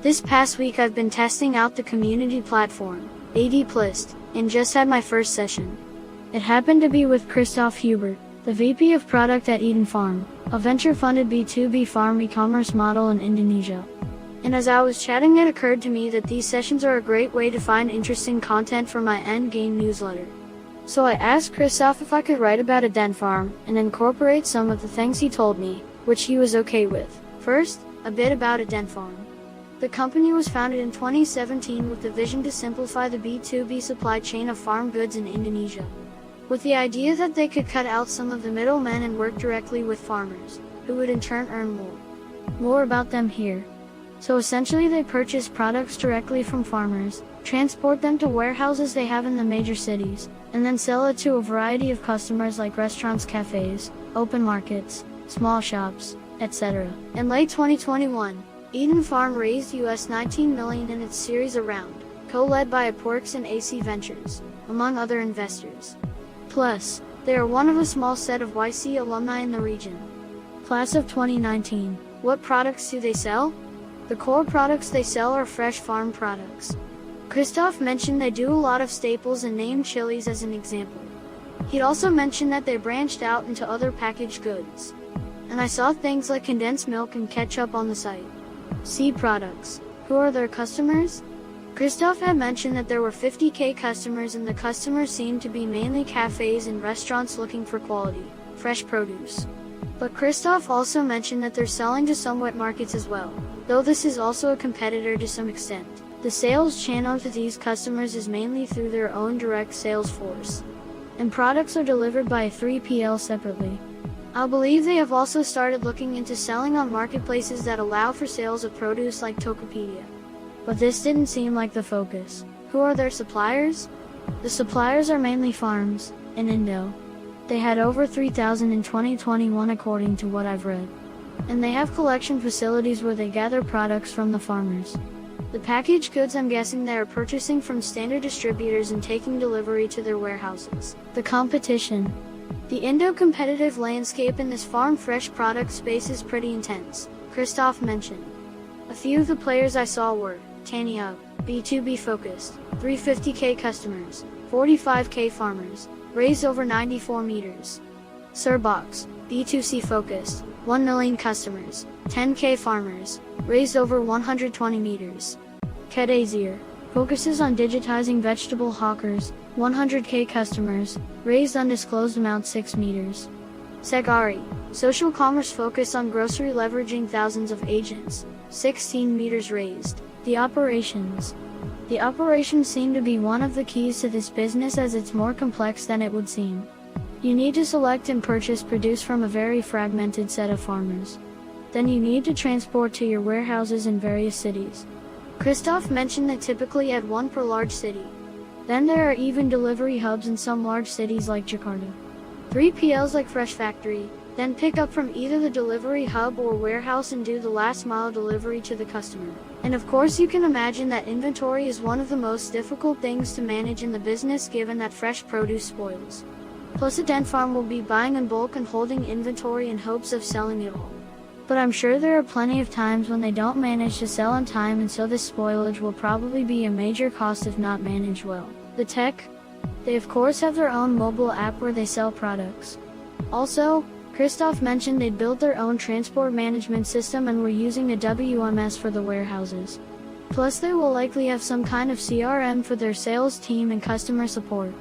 This past week I've been testing out the community platform, AdPlist, and just had my first session. It happened to be with Christoph Hubert, the VP of Product at EdenFarm, a venture-funded B2B farm e-commerce model in Indonesia. And as I was chatting, it occurred to me that these sessions are a great way to find interesting content for my endgame newsletter. So I asked Christoph if I could write about EdenFarm and incorporate some of the things he told me, which he was okay with. First, a bit about EdenFarm. The company was founded in 2017 with the vision to simplify the B2B supply chain of farm goods in Indonesia, with the idea that they could cut out some of the middlemen and work directly with farmers, who would in turn earn more. More about them here. So essentially they purchase products directly from farmers, transport them to warehouses they have in the major cities, and then sell it to a variety of customers like restaurants, cafes, open markets, small shops, etc. In late 2021, EdenFarm raised $19 million in its Series A round, co-led by Porks and AC Ventures, among other investors. Plus, they are one of a small set of YC alumni in the region. Class of 2019. What products do they sell? The core products they sell are fresh farm products. Christoph mentioned they do a lot of staples and named chilies as an example. He'd also mentioned that they branched out into other packaged goods. And I saw things like condensed milk and ketchup on the site. C products. Who are their customers? Christoph had mentioned that there were 50,000 customers, and the customers seemed to be mainly cafes and restaurants looking for quality, fresh produce. But Christoph also mentioned that they're selling to some wet markets as well, though this is also a competitor to some extent. The sales channel to these customers is mainly through their own direct sales force, and products are delivered by a 3PL separately. I believe they have also started looking into selling on marketplaces that allow for sales of produce like Tokopedia. But this didn't seem like the focus. Who are their suppliers? The suppliers are mainly farms, in Indo. They had over 3,000 in 2021 according to what I've read. And they have collection facilities where they gather products from the farmers. The packaged goods, I'm guessing they are purchasing from standard distributors and taking delivery to their warehouses. The competition. The Indo competitive landscape in this farm fresh product space is pretty intense, Christoph mentioned. A few of the players I saw were Tanihub, B2B focused, 350,000 customers, 45,000 farmers, raised over 94 meters. Sayurbox, B2C focused, 1 million customers, 10,000 farmers, raised over 120 meters. Kedaisayur, focuses on digitizing vegetable hawkers, 100,000 customers, raised undisclosed amount 6 meters. Segari, social commerce focused on grocery leveraging thousands of agents, 16 meters raised. The operations seem to be one of the keys to this business, as it's more complex than it would seem. You need to select and purchase produce from a very fragmented set of farmers. Then you need to transport to your warehouses in various cities. Christoph mentioned that typically at one per large city. Then there are even delivery hubs in some large cities like Jakarta. 3PLs like Fresh Factory, then pick up from either the delivery hub or warehouse and do the last mile delivery to the customer. And of course you can imagine that inventory is one of the most difficult things to manage in the business, given that fresh produce spoils. Plus EdenFarm will be buying in bulk and holding inventory in hopes of selling it all. But I'm sure there are plenty of times when they don't manage to sell on time, and so this spoilage will probably be a major cost if not managed well. The tech? They of course have their own mobile app where they sell products. Also, Christoph mentioned they'd built their own transport management system and were using a WMS for the warehouses. Plus they will likely have some kind of CRM for their sales team and customer support.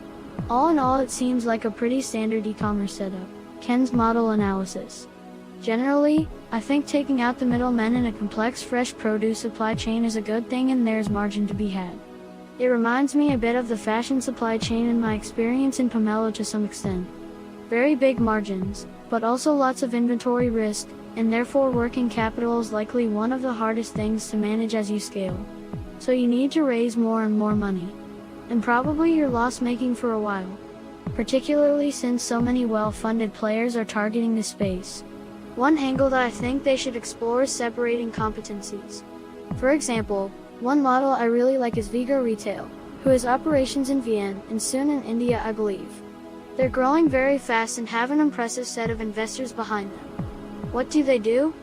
All in all, it seems like a pretty standard e-commerce setup. Ken's model analysis. Generally, I think taking out the middlemen in a complex fresh produce supply chain is a good thing, and there's margin to be had. It reminds me a bit of the fashion supply chain in my experience in Pomelo to some extent. Very big margins, but also lots of inventory risk, and therefore working capital is likely one of the hardest things to manage as you scale. So you need to raise more and more money. And probably you're loss-making for a while. Particularly since so many well-funded players are targeting this space. One angle that I think they should explore is separating competencies. For example, one model I really like is Vega Retail, who has operations in Vienna and soon in India, I believe. They're growing very fast and have an impressive set of investors behind them. What do?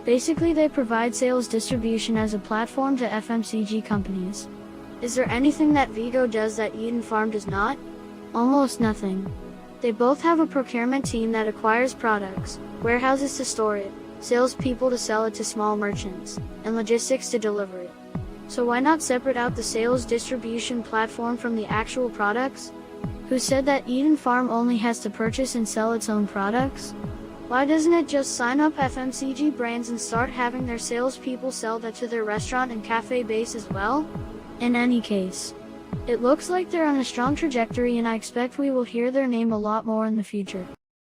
Basically, they provide sales distribution as a platform to FMCG companies. Is there anything that Vigo does that EdenFarm does not? Almost nothing. They both have a procurement team that acquires products, warehouses to store it, salespeople to sell it to small merchants, and logistics to deliver it. So why not separate out the sales distribution platform from the actual products? Who said that EdenFarm only has to purchase and sell its own products? Why doesn't it just sign up FMCG brands and start having their salespeople sell that to their restaurant and cafe base as well? In any case, it looks like they're on a strong trajectory, and I expect we will hear their name a lot more in the future.